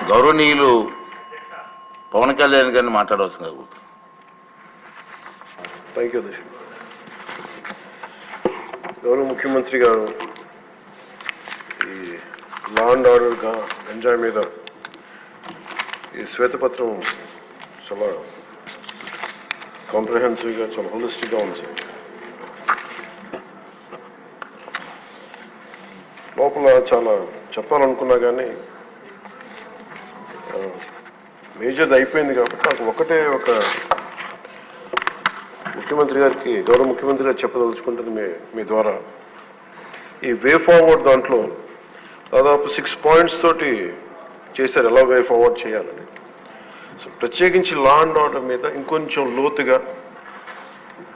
గౌరవనీయులు పవన్ కళ్యాణ్ గారిని మాట్లాడవలసిందిగా కోరుతున్నాను. థ్యాంక్ యూ అధ్యక్ష. గౌరవ ముఖ్యమంత్రి గారు ఈ లా అండ్ ఆర్డర్ గంజాయి మీద ఈ శ్వేతపత్రం చాలా కాంప్రహెన్సివ్గా చాలా హోలిస్టిక్గా ఉంది. లోపల చాలా చెప్పాలనుకున్నా కానీ మేజర్ది అయిపోయింది కాబట్టి నాకు ఒకటే ఒక ముఖ్యమంత్రి గారికి గౌరవ ముఖ్యమంత్రి గారు చెప్పదలుచుకుంటుంది మీ ద్వారా ఈ వే ఫార్వర్డ్ దాంట్లో దాదాపు 6 పాయింట్స్ తోటి చేశారు ఎలా వే ఫార్వర్డ్ చేయాలని. సో ప్రత్యేకించి లా అండ్ ఆర్డర్ మీద ఇంకొంచెం లోతుగా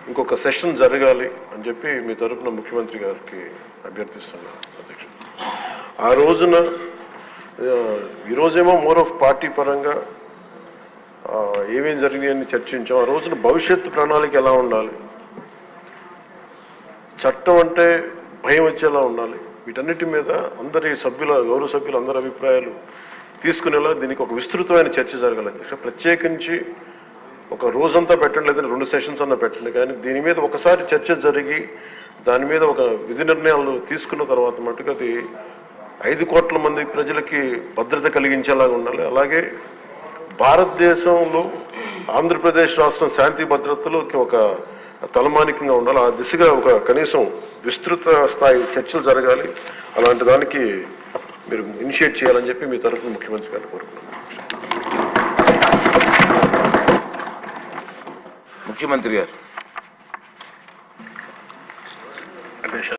ఇంకొక సెషన్ జరగాలి అని చెప్పి మీ తరఫున ముఖ్యమంత్రి గారికి అభ్యర్థిస్తున్నాను అధ్యక్షుడు. ఆ రోజున ఈరోజేమో మోర్ ఆఫ్ పార్టీ పరంగా ఏమేం జరిగాయని చర్చించాం. ఆ రోజున భవిష్యత్తు ప్రణాళిక ఎలా ఉండాలి, చట్టం అంటే భయం వచ్చేలా ఉండాలి, వీటన్నిటి మీద అందరి గౌరవ సభ్యులు అందరి అభిప్రాయాలు తీసుకునేలా దీనికి ఒక విస్తృతమైన చర్చ జరగాలి అధ్యక్ష. ప్రత్యేకించి ఒక రోజంతా పెట్టండి, లేదంటే 2 సెషన్స్ అన్నా పెట్టండి, కానీ దీని మీద ఒకసారి చర్చ జరిగి దాని మీద ఒక విధి నిర్ణయాలు తీసుకున్న తర్వాత మటుకు అది 5 కోట్ల మంది ప్రజలకి భద్రత కలిగించేలాగా ఉండాలి. అలాగే భారతదేశంలో ఆంధ్రప్రదేశ్ రాష్ట్రం శాంతి భద్రతలోకి ఒక తలమానికంగా ఉండాలి. ఆ దిశగా ఒక కనీసం విస్తృత స్థాయి చర్చలు జరగాలి. అలాంటి దానికి మీరు ఇనిషియేట్ చేయాలని చెప్పి మీ తరఫున ముఖ్యమంత్రి గారిని కోరుకున్నాను. ముఖ్యమంత్రి గారు.